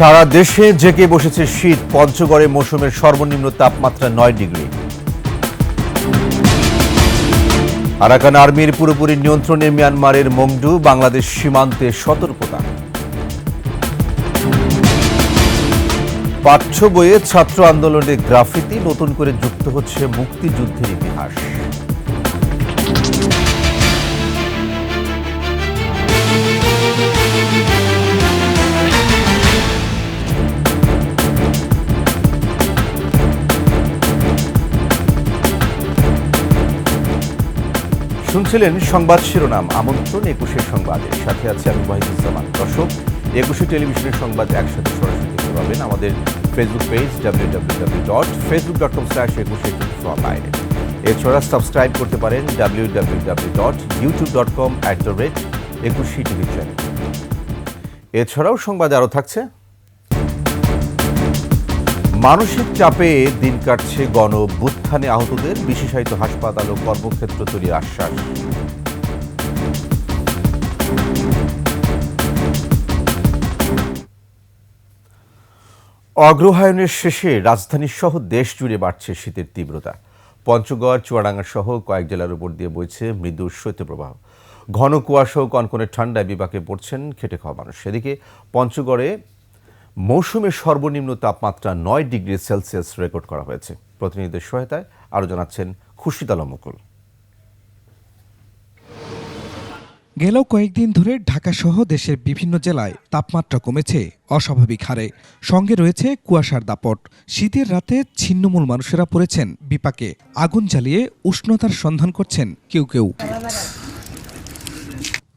সারা দেশে জেঁকে বসেছে শীত। পঞ্চগড়ে মৌসুমের সর্বনিম্ন তাপমাত্রা 9 ডিগ্রি। আরাকান আর্মির পুরোপুরি নিয়ন্ত্রণে মিয়ানমারের মংডু, বাংলাদেশ সীমান্তে সতর্কতা। পাঠ্য বইয়ে ছাত্র আন্দোলনের গ্রাফিতি, নতুন করে যুক্ত হচ্ছে মুক্তিযুদ্ধের ইতিহাস। শুনছিলেন সংবাদ শিরোনাম। আমন্ত্রণ ২১ সংবাদে, সাথে আছে আমি ওয়াহিদুজ্জামান। দর্শক, ২১ টেলিভিশনের সংবাদ একসাথে সরাসরি দেখতে পাবেন আমাদের ফেসবুক পেজ www.facebook.com/21 এছাড়া সাবস্ক্রাইব করতে পারেন www.youtube.com/21 চ্যানেল। এছাড়াও সংবাদে আরও থাকছে, মানসিক চাপে দিন কাটছে গণ-অভ্যুত্থানে আহতদের, বিশেষায়িত হাসপাতাল ও কর্মক্ষেত্র তৈরির আশ্বাস। অগ্রহায়ণের শেষে রাজধানী সহ দেশ জুড়ে বাড়ছে শীতের তীব্রতা। পঞ্চগড়, চুয়াডাঙ্গা সহ কয়েক জেলার উপর দিয়ে বইছে মৃদু শৈত্যপ্রবাহ। ঘন কুয়াশা ও কনকনে ঠান্ডায় বিপাকে পড়ছেন খেটে খাওয়া মানুষ। এদিকে পঞ্চগড়ে মৌসুমের সর্বনিম্ন তাপমাত্রা 9 ডিগ্রি সেলসিয়াস রেকর্ড করা হয়েছে। প্রতিনিধিদের সহায়তায় আরও জানাচ্ছেন খুরশিদ আলম মুকুল। গেল কয়েকদিন ধরে ঢাকাসহ দেশের বিভিন্ন জেলায় তাপমাত্রা কমেছে অস্বাভাবিক হারে। সঙ্গে রয়েছে কুয়াশার দাপট। শীতের রাতে ছিন্নমূল মানুষেরা পড়েছেন বিপাকে। আগুন জ্বালিয়ে উষ্ণতার সন্ধান করছেন কেউ কেউ।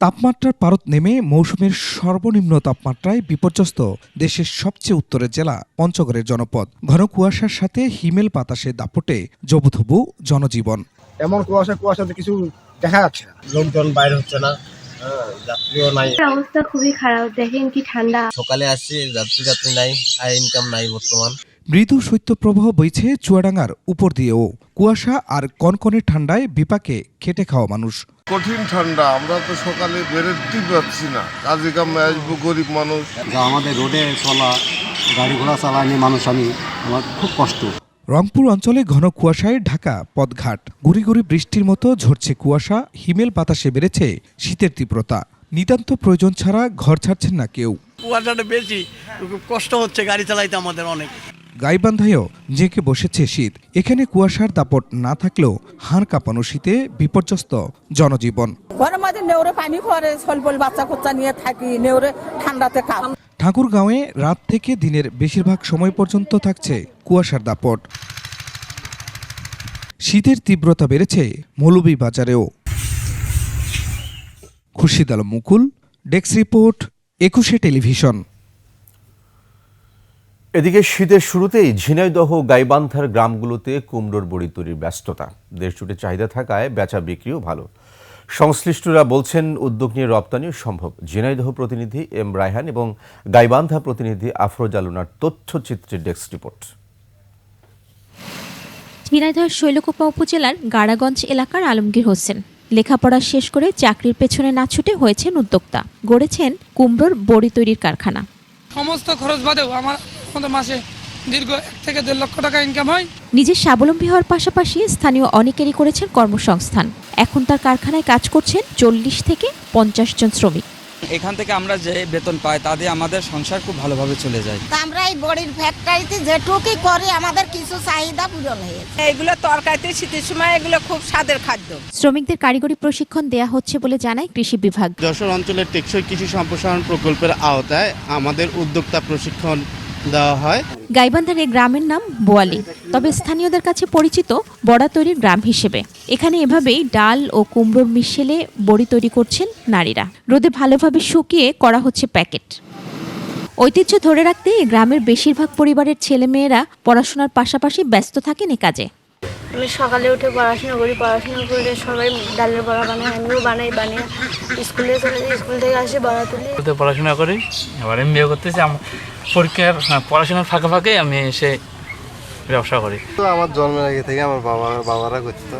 তাপমাত্রার পারদ নেমে মৌসুমের সর্বনিম্ন তাপমাত্রায় বিপর্যস্ত দেশের সবচেয়ে উত্তরের জেলা পঞ্চগড়ের জনপদ। ঘন কুয়াশার সাথে হিমেল বাতাসের দাপটে জবুথবু জনজীবন। এমন কুয়াশাতে কিছু দেখা যাচ্ছে না, লোকজন বাইরে হচ্ছে না, যাত্রীও নাই। অবস্থা খুবই খারাপ, দেখেন কি ঠান্ডা। সকালে আসছি, যাত্রী নাই, আয় ইনকাম নাই বর্তমান। মৃদু শৈত্যপ্রবাহ বইছে চুয়াডাঙ্গার উপর দিয়েও। কুয়াশা আর কনকনে ঠান্ডায় বিপাকে খেটে খাওয়া মানুষ। কঠিন ঠান্ডা, আমরা তো সকালে বেরোতেই পারছি না, কাজে কামে আসবো, গরিব মানুষ। আমাদের রোডে চলা, গাড়ি ঘোড়া চালানি মানুষ, আমার খুব কষ্ট। রংপুর অঞ্চলে ঘন কুয়াশায় ঢাকা পথঘাট। গুড়ি গুড়ি বৃষ্টির মতো ঝরছে কুয়াশা, হিমেল বাতাসে বেড়েছে শীতের তীব্রতা। নিতান্ত প্রয়োজন ছাড়া ঘর ছাড়ছেন না কেউ। কুয়াশাটা বেশি, কষ্ট হচ্ছে গাড়ি চালাইতে আমাদের অনেক। গাইবান্ধায়ও জেঁকে বসেছে শীত। এখানে কুয়াশার দাপট না থাকলেও হাড় কাঁপানো শীতে বিপর্যস্ত জনজীবন। ঘরের মাঝে নেউরে পানি পড়ে, স্বল্প বাচ্চা কুচ্চা নিয়ে থাকি, নেউরে ঠান্ডাতে কাপ। ঠাকুরগাঁওয়ে রাত থেকে দিনের বেশিরভাগ সময় পর্যন্ত থাকছে কুয়াশার দাপট। শীতের তীব্রতা বেড়েছে মৌলভীবাজারেও। খুরশিদ আলম মুকুল, ডেস্ক রিপোর্ট, ২১ টেলিভিশন। এদিকে শীতের শুরুতেই ঝিনাইদহ গাইবান্ধার গ্রামগুলোতে কুমড়োর বড়ি তৈরির ব্যস্ততা। দেশ জুড়ে চাহিদা থাকায় বেচা বিক্রিও ভালো। সংশ্লিষ্টরা বলছেন উদ্যোগ নিয়ে রপ্তানিও সম্ভব। ঝিনাইদহ প্রতিনিধি এম রায়হান এবং গাইবান্ধা প্রতিনিধি আফরোজ আলুনার তথ্যচিত্রের ডেস্ক রিপোর্ট। ঝিনাইদহ শৈলকুপা উপজেলার গাড়াগঞ্জ এলাকার আলমগীর হোসেন লেখাপড়া শেষ করে চাকরির পেছনে না ছুটে হয়েছেন উদ্যোক্তা। গড়েছেন কুমড়োর বড়ি তৈরির কারখানা। সমস্ত খরচ বাদেও আমাদের মাসে দীর্ঘ 1 থেকে 1.5 লক্ষ টাকা ইনকাম হয়। নিজে স্বাবলম্বী হওয়ার পাশাপাশি স্থানীয় অনেকেরই করেছেন কর্মসংস্থান। এখন তার কারখানায় কাজ করছেন 40 থেকে 50 জন শ্রমিক। এখান থেকে আমরা যে বেতন পাই তা দিয়ে আমাদের সংসার খুব ভালোভাবে চলে যায়। আমরা এই বড়ির ফ্যাক্টরিতে যেটুকুই করি আমাদের কিছু চাহিদা পূরণ হয়েছে। এগুলো তরকারিতে শীতের সময় এগুলো খুব স্বাদের খাদ্য। শ্রমিকদের কারিগরি প্রশিক্ষণ দেয়া হচ্ছে বলে জানায় কৃষি বিভাগ। যশোর অঞ্চলের টেকসই কৃষি সম্প্রসারণ প্রকল্পের আওতায় আমাদের উদ্যোক্তা প্রশিক্ষণ দেওয়া হয়। গাইবান্ধার এই গ্রামের নাম বোয়ালি, তবে স্থানীয়দের কাছে পরিচিত বড়া তৈরির গ্রাম হিসেবে। এখানে এভাবেই ডাল ও কুমড়োর মিশেলে বড়ি তৈরি করছেন নারীরা। রোদে ভালোভাবে শুকিয়ে করা হচ্ছে প্যাকেট। ঐতিহ্য ধরে রাখতে এই গ্রামের বেশিরভাগ পরিবারের ছেলেমেয়েরা পড়াশোনার পাশাপাশি ব্যস্ত থাকেন এ কাজে। আমি সকালে উঠে পড়াশোনা করি, পড়াশোনা করলে সবাই ডালের বড়া বানায়, আমিও বানিয়ে স্কুলে চলে যাই, স্কুল থেকে আসে বড়া তুলি। পড়াশোনা করি, এবার আমি বিয়ে করতেছি। পরীক্ষার পড়াশোনার ফাঁকে ফাঁকে আমি এসে ব্যবসা করি। তো আমার জন্মের আগে থেকে আমার বাবারা করতো,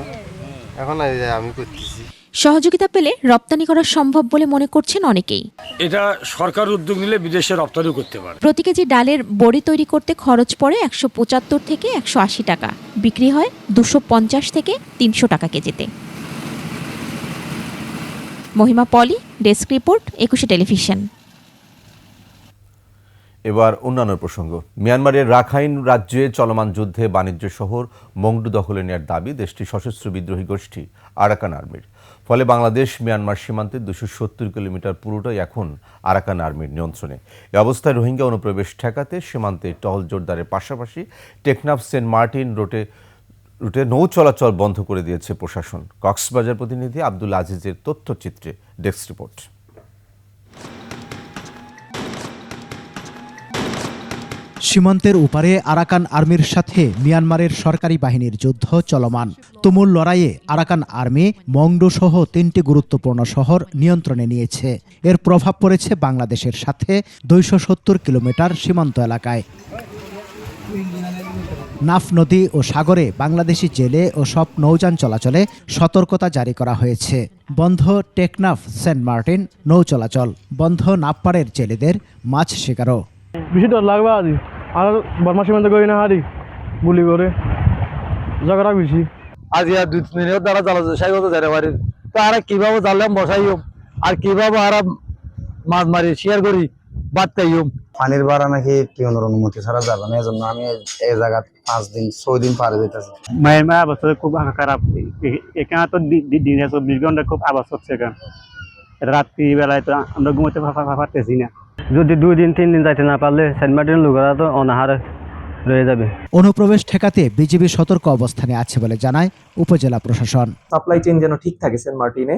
এখন আমি করতেছি। সহযোগিতা পেলে রপ্তানি করা সম্ভব বলে মনে করছেন অনেকেই। এটা সরকার উদ্যোগ নিলে বিদেশে রপ্তানি করতে পারে। প্রতি কেজি ডালের বড়ি তৈরি করতে খরচ পড়ে 175 থেকে 180 টাকা, বিক্রি হয় 250 থেকে 300 টাকা কেজিতে। মহিমা পলি, ডেস্ক রিপোর্ট, 21 টেলিভিশন। এবার অন্যান্য প্রসঙ্গ। মিয়ানমারের রাখাইন রাজ্যে চলমান যুদ্ধে বাণিজ্য শহর মংডু দখলে নেওয়ার দাবি দেশটির সশস্ত্র বিদ্রোহী গোষ্ঠী আরাকান আর্মির। ফলে বাংলাদেশ মিয়ানমার সীমান্তে 270 কিলোমিটার পুরোটাই এখন আরাকান আর্মির নিয়ন্ত্রণে। এ অবস্থায় রোহিঙ্গা অনুপ্রবেশ ঠেকাতে সীমান্তে টহল জোরদারের পাশাপাশি টেকনাফ সেন্ট মার্টিন রুটে নৌ চলাচল বন্ধ করে দিয়েছে প্রশাসন। কক্সবাজার প্রতিনিধি আব্দুল আজিজের তথ্যচিত্রে ডেস্ক রিপোর্ট। সীমান্তের উপারে আরাকান আর্মির সাথে মিয়ানমারের সরকারি বাহিনীর যুদ্ধ চলমান। তুমুল লড়াইয়ে আরাকান আর্মি মংডু সহ 3টি গুরুত্বপূর্ণ শহর নিয়ন্ত্রণে নিয়েছে। এর প্রভাব পড়েছে বাংলাদেশের সাথে 270 কিলোমিটার সীমান্ত এলাকায়। নাফ নদী ও সাগরে বাংলাদেশি জেলে ও সব নৌযান চলাচলে সতর্কতা জারি করা হয়েছে। বন্ধ টেকনাফ সেন্ট মার্টিন নৌ চলাচল, বন্ধ নাপপাড়ের জেলেদের মাছ শিকারও। বেশি ডর লাগবে আজ আর বর্মা সীমান্ত করি না হারি গুলি করে ঝগড়া বেশি আজ আর 2-3 দিনের দ্বারা সাই করতে যাই পারি। তো আর কিভাবে জানলাম বসাই আর কিভাবে আর মাছ মারি শেয়ার করি বাদ খাইম। পানির ভাড়া নাকি টিউনের অনুমতি ছাড়া যাবে না, এজন্য আমি এই জায়গা 5-6 দিন পার হইতেছি। মায়ের মায়ের অবস্থা খুব খারাপ। এখানে তো দিনে 24 ঘন্টা খুব আবাস হচ্ছে। এখানে রাত্রি বেলায় তো আমরা ঘুমাতে পারতেছি না। যদি 2-3 দিন যাইতে না পারলে সেন্ট মার্টিন লোকেরা তো অনাহারে রয়ে যাবে। অনুপ্রবেশ ঠেকাতে বিজিবি সতর্ক অবস্থানে আছে বলে জানায় উপজেলা প্রশাসন। সাপ্লাই চেইন যেন ঠিক থাকে সেন্ট মার্টিনে,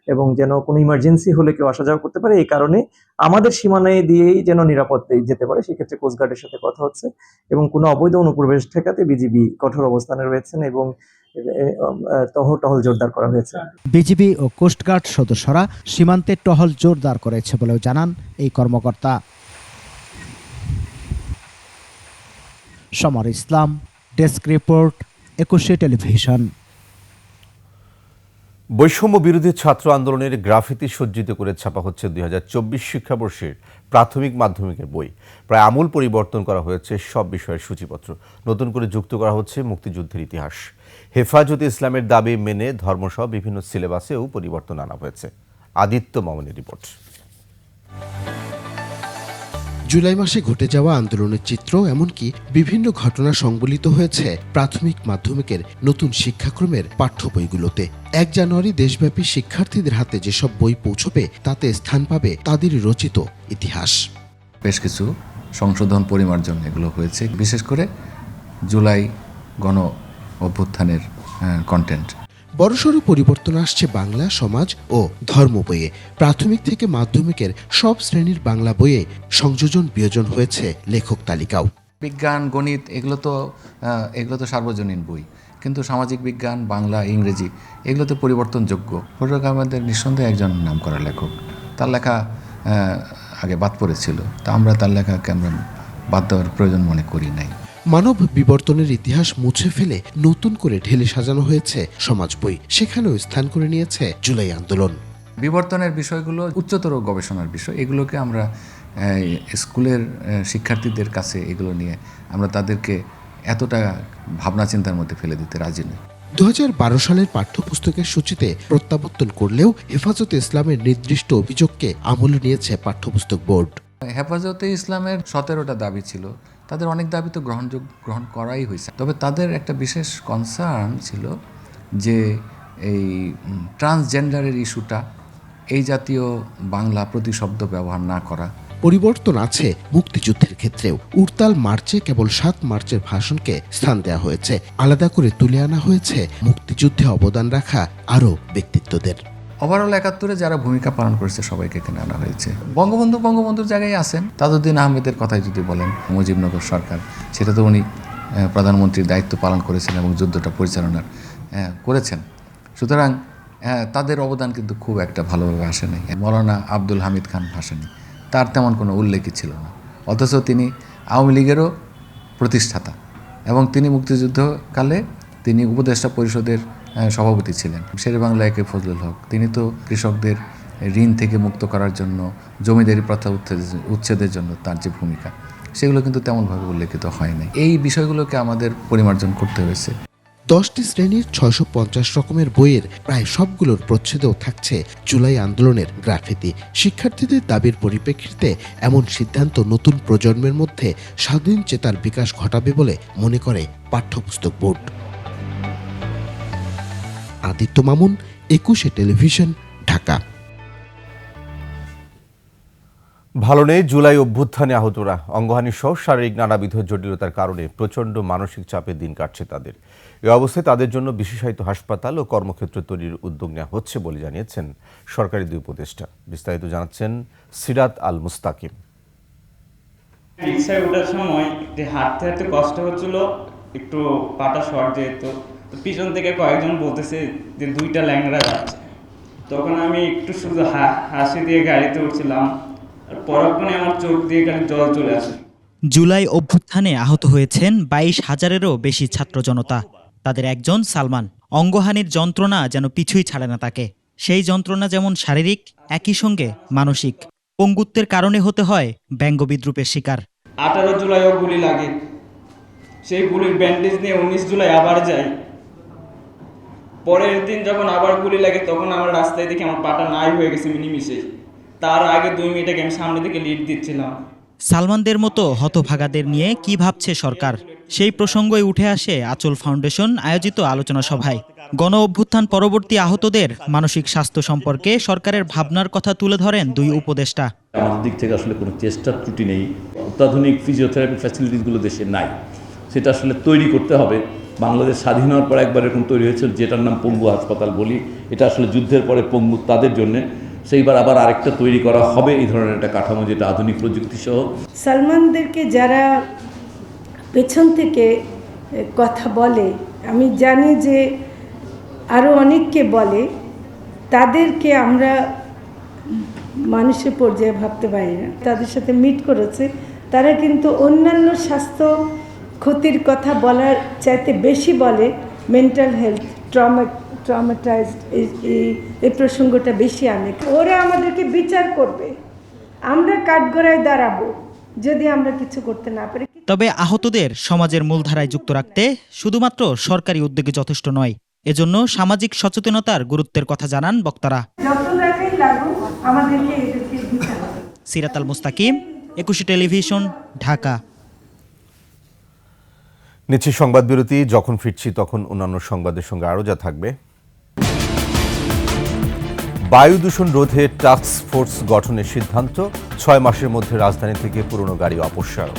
এবং যেন কোনো ইমার্জেন্সি হলে কেউ আসা যাওয়া করতে পারে। এই কারণে আমাদের সীমানায় দিয়েই যেন নিরাপদ যেতে পারে, সেক্ষেত্রে কোস্টগার্ডের সাথে কথা হচ্ছে এবং কোনো অবৈধ অনুপ্রবেশ ঠেকাতে বিজিবি কঠোর অবস্থানে রয়েছেন এবং টহল জোরদার করা হয়েছে। বিজিবি ও কোস্টগার্ড সদস্যরা সীমান্তে টহল জোরদার করেছে বলেও জানান এই কর্মকর্তা। সমর ইসলাম, ডেস্ক রিপোর্ট, 21 টেলিভিশন। বৈষম্য বিরোধী ছাত্র আন্দোলনের গ্রাফিতি সজ্জিত করে ছাপা হচ্ছে 2024 শিক্ষাবর্ষের প্রাথমিক মাধ্যমিকের বই। প্রায় আমূল পরিবর্তন করা হয়েছে সব বিষয়ের সূচিপত্র। নতুন করে যুক্ত করা হচ্ছে মুক্তিযুদ্ধের ইতিহাস। হেফাজতে ইসলামের দাবি মেনে ধর্মসহ বিভিন্ন সিলেবাসেও পরিবর্তন আনা হয়েছে। আদিত্য মামুনের রিপোর্ট। জুলাই মাসে ঘটে যাওয়া আন্দোলনের চিত্র এমনকি বিভিন্ন ঘটনা সংবলিত হয়েছে প্রাথমিক মাধ্যমিকের নতুন শিক্ষাক্রমের পাঠ্য বইগুলোতে। 1 জানুয়ারি দেশব্যাপী শিক্ষার্থীদের হাতে যেসব বই পৌঁছবে তাতে স্থান পাবে তাদের রচিত ইতিহাস। বেশ কিছু সংশোধন পরিমার্জন এগুলো হয়েছে, বিশেষ করে জুলাই গণ অভ্যুত্থানের কন্টেন্ট। বড়সড় পরিবর্তন আসছে বাংলা, সমাজ ও ধর্ম বইয়ে। প্রাথমিক থেকে মাধ্যমিকের সব শ্রেণীর বাংলা বইয়ে সংযোজন বিয়োজন হয়েছে লেখক তালিকাও। বিজ্ঞান, গণিত এগুলো তো সার্বজনীন বই, কিন্তু সামাজিক বিজ্ঞান, বাংলা, ইংরেজি এগুলোতে পরিবর্তনযোগ্য। ফজলুল আহমেদের নিঃসন্দেহে একজন নামকরা লেখক। তার লেখা আগে বাদ পড়েছিল, তা আমরা তার লেখাকে আমরা বাদ দেওয়ার প্রয়োজন মনে করি নাই। মানব বিবর্তনের ইতিহাস মুছে ফেলে নতুন করে ঢেলে সাজানো হয়েছে সমাজ বই। সেখানেও স্থান করে নিয়েছে জুলাই আন্দোলন। বিবর্তনের বিষয়গুলো উচ্চতর গবেষণার বিষয়, এগুলোকে আমরা স্কুলের শিক্ষার্থীদের কাছে এগুলো নিয়ে আমরা তাদেরকে এতটা ভাবনা চিন্তার মধ্যে ফেলে দিতে রাজি নই। 2012 সালের পাঠ্যপুস্তকের সূচিতে প্রত্যাবর্তন করলেও হেফাজতে ইসলামের নির্দিষ্ট অভিযোগকে আমলে নিয়েছে পাঠ্যপুস্তক বোর্ড। হেফাজতে ইসলামের 17টা দাবি ছিল, তাদের অনেক দাবি তো গ্রহণ করাই হয়েছে। তবে তাদের একটা বিশেষ কনসার্ন ছিল যে এই ট্রান্সজেন্ডারের ইস্যুটা, এই জাতীয় বাংলা প্রতিশব্দ ব্যবহার না করা। পরিবর্তন আছে মুক্তিযুদ্ধের ক্ষেত্রেও। উড়তাল মার্চে কেবল 7 মার্চের ভাষণকে স্থান দেওয়া হয়েছে। আলাদা করে তুলে আনা হয়েছে মুক্তিযুদ্ধে অবদান রাখা আরও ব্যক্তিত্বদের। ওভারঅল 71-এ যারা ভূমিকা পালন করেছে সবাইকে এখানে আনা হয়েছে। বঙ্গবন্ধুর জায়গায় আছেন। তাজউদ্দিন আহমেদের কথাই যদি বলেন, মুজিবনগর সরকার, সেটা তো উনি প্রধানমন্ত্রীর দায়িত্ব পালন করেছেন এবং যুদ্ধটা পরিচালনা করেছেন। সুতরাং তাদের অবদান কিন্তু খুব একটা ভালোভাবে আসে নাই। মৌলানা আব্দুল হামিদ খান ভাসানী, তার তেমন কোনো উল্লেখই ছিল না, অথচ তিনি আওয়ামী লীগেরও প্রতিষ্ঠাতা এবং তিনি মুক্তিযুদ্ধকালে তিনি উপদেষ্টা পরিষদের সভাপতি ছিলেন। শেরেবাংলা একে ফজলুল হক, তিনি তো কৃষকদের ঋণ থেকে মুক্ত করার জন্য, জমিদারি প্রথা উচ্ছেদের জন্য তার যে ভূমিকা, সেগুলো কিন্তু তেমনভাবে উল্লেখিত হয়নি। এই বিষয়গুলোকে আমাদের পরিমার্জন করতে হয়েছে। 10টি শ্রেণীর 650 রকমের বইয়ের প্রায় সবগুলোর প্রচ্ছেদেও থাকছে জুলাই আন্দোলনের গ্রাফিতি। শিক্ষার্থীদের দাবির পরিপ্রেক্ষিতে এমন সিদ্ধান্ত নতুন প্রজন্মের মধ্যে স্বাধীন চেতার বিকাশ ঘটাবে বলে মনে করে পাঠ্যপুস্তক বোর্ড। আদিত্য মামুন, 21 টেলিভিশন, ঢাকা। ভালো নেই জুলাই অভ্যুত্থানে আহতরা। অঙ্গহানি সহ শারীরিক নানাবিধ জটিলতার কারণে প্রচণ্ড মানসিক চাপে দিন কাটছে তাদের। এ অবস্থায় তাদের জন্য বিশেষায়িত হাসপাতাল ও কর্মক্ষেত্র তৈরির উদ্যোগ নেওয়া হচ্ছে বলে জানিয়েছেন সরকারি দুই উপদেষ্টা। বিস্তারিত জানাচ্ছেন সিরাত আল মুস্তাকিম। রিক্সায় ওঠার সময় হাঁটতে হাঁটতে কষ্ট হচ্ছিল, একটু পাটা শর্ট যেহেতু, পিছন থেকে কয়েকজন বলতেছে যে 2টা ল্যাংড়া যাচ্ছে। তখন আমি একটু শুধু হাসি দিয়ে গাড়িতে উঠছিলাম, আর পরক্ষণে আমার চোখ দিয়ে খালি জল চলে আসে। জুলাই অভ্যুত্থানে আহত হয়েছেন 22,000-এরও বেশি ছাত্র জনতা। তাদের একজন সালমান। অঙ্গহানির যন্ত্রণা যেন পিছুই ছাড়ে না তাকে। সেই যন্ত্রণা যেমন শারীরিক, একই সঙ্গে মানসিক। পঙ্গুত্বের কারণে হতে হয় ব্যঙ্গ বিদ্রুপের শিকার। 18 জুলাইও গুলি লাগে, সেই গুলির ব্যান্ডেজ নিয়ে 19 জুলাই আবার যাই। পরের দিন যখন আবার গুলি লাগে তখন আমার রাস্তায় দেখি আমার পাটা নাই হয়ে গেছে মিনিমিশে। তার আগে 2 মিনিট আগে আমি সামনে থেকে লিড দিচ্ছিলাম। সালমানদের মতো হতভাগাদের নিয়ে কি ভাবছে সরকার, সেই প্রসঙ্গই উঠে আসে আচল ফাউন্ডেশন আয়োজিত আলোচনা সভায়। গণ অভ্যুত্থান পরবর্তী আহতদের মানসিক স্বাস্থ্য সম্পর্কে সরকারের ভাবনার কথা তুলে ধরেন দুই উপদেষ্টা। আমাদের দিক থেকে আসলে কোনো চেষ্টার ত্রুটি নেই। অত্যাধুনিক ফিজিওথেরাপি ফ্যাসিলিটিসগুলো দেশে নাই, সেটা আসলে তৈরি করতে হবে। বাংলাদেশ স্বাধীন হওয়ার পর একবার এরকম তৈরি হয়েছিল, যেটার নাম পঙ্গু হাসপাতাল বলি। এটা আসলে যুদ্ধের পরে পঙ্গু তাদের জন্যে, সেইবার আবার আরেকটা তৈরি করা হবে এই ধরনের একটা কাঠামো, যেটা আধুনিক প্রযুক্তি সহ। সালমানদেরকে যারা পেছন থেকে কথা বলে, আমি জানি যে আরও অনেককে বলে, তাদেরকে আমরা মানুষের পর্যায়ে ভাবতে পারি না। তাদের সাথে মিট করেছে, তারা কিন্তু অন্যান্য স্বাস্থ্য ক্ষতির কথা বলার চাইতে বেশি বলে মেন্টাল হেলথ, ট্রমাটাইজড, এই প্রসঙ্গটা বেশি আনে। ওরা আমাদেরকে বিচার করবে, আমরা কাঠগড়ায় দাঁড়াবো যদি আমরা কিছু করতে না পারি। তবে আহতদের সমাজের মূলধারায় যুক্ত রাখতে শুধুমাত্র সরকারি উদ্যোগে যথেষ্ট নয়। এজন্য সামাজিক সচেতনতার গুরুত্বের কথা জানান বক্তারা। যত জায়গায় লাগুক আমাদেরকে এদেরকে দিতে হবে। সিরাত আল মুস্তাকিম, 21 টেলিভিশন, ঢাকা। নিচ্ছি সংবাদ বিরতি। যখন ফিরছি তখন অন্যান্য সংবাদের সঙ্গে আরও যা থাকবে। বায়ু দূষণ রোধে টাস্ক ফোর্স গঠনের সিদ্ধান্ত, 6 মাসের মধ্যে রাজধানী থেকে পুরনো গাড়ি অপসারণ।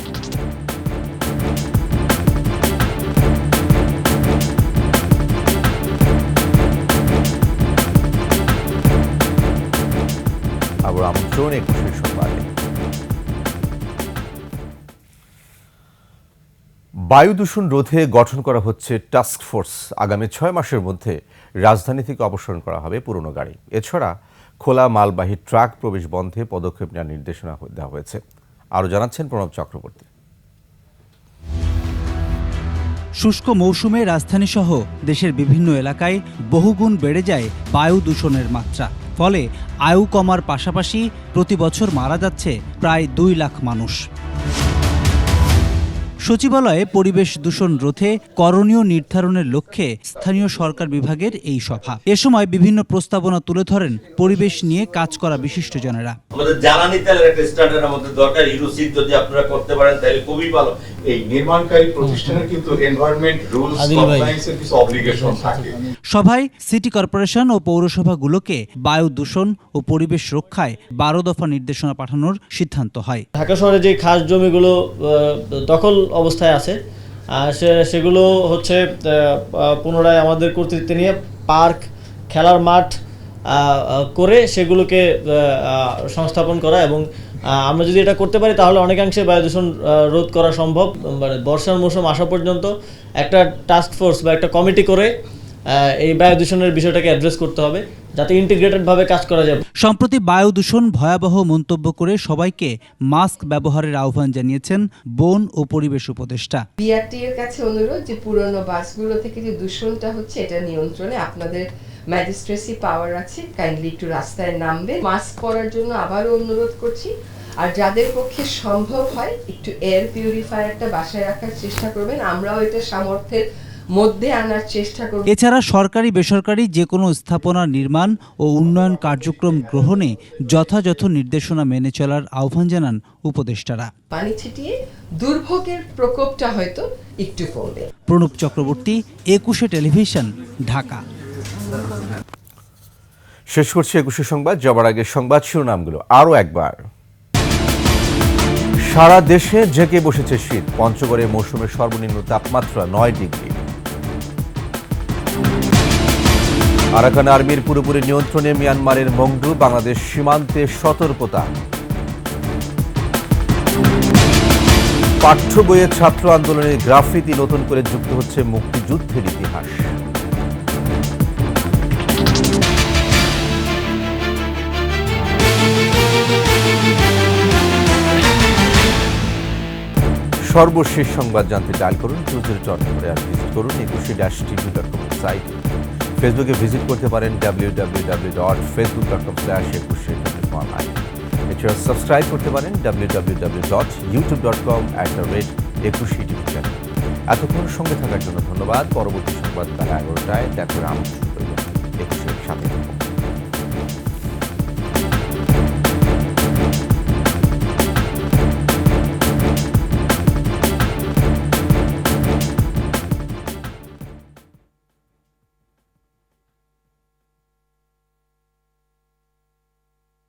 আবার আমন্ত্রণ 21 সংবাদে। বায়ু দূষণ রোধে গঠন করা হচ্ছে টাস্ক ফোর্স। আগামী 6 মাসের মধ্যে রাজধানী থেকে অপসারণ করা হবে পুরনো গাড়ি। এছাড়া খোলা মালবাহী ট্রাক প্রবেশ বন্ধে পদক্ষেপ নেওয়ার নির্দেশনা দেওয়া হয়েছে। আরও জানাচ্ছেন প্রণব চক্রবর্তী। শুষ্ক মৌসুমে রাজধানীসহ দেশের বিভিন্ন এলাকায় বহুগুণ বেড়ে যায় বায়ু দূষণের মাত্রা। ফলে আয়ু কমার পাশাপাশি প্রতি বছর মারা যাচ্ছে প্রায় 2 লাখ মানুষ। সচিবালয়ে পরিবেশ দূষণ রোধে করণীয় নির্ধারণের লক্ষ্যে স্থানীয় সরকার বিভাগের এই সভা। এ সময় বিভিন্ন প্রস্তাবনা তুলে ধরেন পরিবেশ নিয়ে কাজ করা বিশিষ্টজনেরা। আমাদের জ্বালানি তেলের একটা স্ট্যান্ডার্ড আমাদের দরকার, ইউরোসিড যদি আপনারা করতে পারেন তাহলে খুবই ভালো। এই নির্মাণকারী প্রতিষ্ঠানের কিন্তু এনভায়রনমেন্ট রুলস কমপ্লায়েন্সের কিছু অব্লিগেশন থাকে। সভায় সিটি কর্পোরেশন ও পৌরসভাগুলোকে বায়ু দূষণ ও পরিবেশ রক্ষায় 12 দফা নির্দেশনা পাঠানোর সিদ্ধান্ত হয়। ঢাকা শহরে যে খাস জমিগুলো দখল অবস্থায় আছে, সেগুলো হচ্ছে পুনরায় আমাদের কর্তৃত্বে নিয়ে পার্ক, খেলার মাঠ করে সেগুলোকে সংস্থাপন করা, এবং আমরা যদি এটা করতে পারি তাহলে অনেকাংশে বায়ু দূষণ রোধ করা সম্ভব। মানে বর্ষার মৌসুম আসা পর্যন্ত একটা টাস্ক ফোর্স বা একটা কমিটি করে এই বায়ু দূষণের বিষয়টাকে অ্যাড্রেস করতে হবে, যাতে ইন্টিগ্রেটেডভাবে কাজ করা যায়। সম্প্রতি বায়ু দূষণ ভয়াবহ মন্তব্য করে সবাইকে মাস্ক ব্যবহারের আহ্বান জানিয়েছেন বন ও পরিবেশ উপদেষ্টা। বিআরটি এর কাছে অনুরোধ যে পুরনো বাসগুলো থেকে যে দূষণটা হচ্ছে এটা নিয়ন্ত্রণে আপনাদের ম্যাজিস্ট্রেসি পাওয়ার আছে, কাইন্ডলি একটু রাস্তায় নামবে। মাস্ক পরার জন্য আবারও অনুরোধ করছি, আর যাদের পক্ষে সম্ভব হয় একটু এয়ার পিউরিফায়ারটা বাসায় রাখার চেষ্টা করবেন। আমরাও এটা সামর্থ্যের মধ্যে আনার চেষ্টা করব। এছাড়া সরকারি বেসরকারি যে কোনো স্থাপনা নির্মাণ ও উন্নয়ন কার্যক্রম গ্রহণে যথাযথ নির্দেশনা মেনে চলার আহ্বান জানান উপদেষ্টারা। পানি ছিটিয়ে দুর্ভোগের প্রকোপটা হয়তো একটু কমবে। প্রণব চক্রবর্তী, 21 টেলিভিশন, ঢাকা। শেষ করছি 21 সংবাদ। যাবার আগে সংবাদ শিরোনামগুলো আরও একবার। সারা দেশে জেঁকে বসেছে শীত। পঞ্চগড়ে মৌসুমের সর্বনিম্ন তাপমাত্রা 9 ডিগ্রি। আরাকান আর্মির পুরোপুরি নিয়ন্ত্রণে মিয়ানমারের মংডু, বাংলাদেশ সীমান্তে সতর্কতা। পাঠ্য বইয়ে ছাত্র আন্দোলনের গ্রাফিতি, নতুন করে যুক্ত হচ্ছে মুক্তিযুদ্ধের ইতিহাস। সর্বশেষ সংবাদ জানতে ডায়াল করুন 20.করে আর ভিজিট করুন 21-tv.com সাইট। ফেসবুকে ভিজিট করতে পারেন www.facebook.com/21tv. এছাড়া সাবস্ক্রাইব করতে পারেন www.youtube.com/21tv চ্যানেল। এতক্ষণ সঙ্গে থাকার জন্য ধন্যবাদ। পরবর্তী সংবাদ বেলা 11টায় দেখা হবে। 21-এর সাথে থাকুন।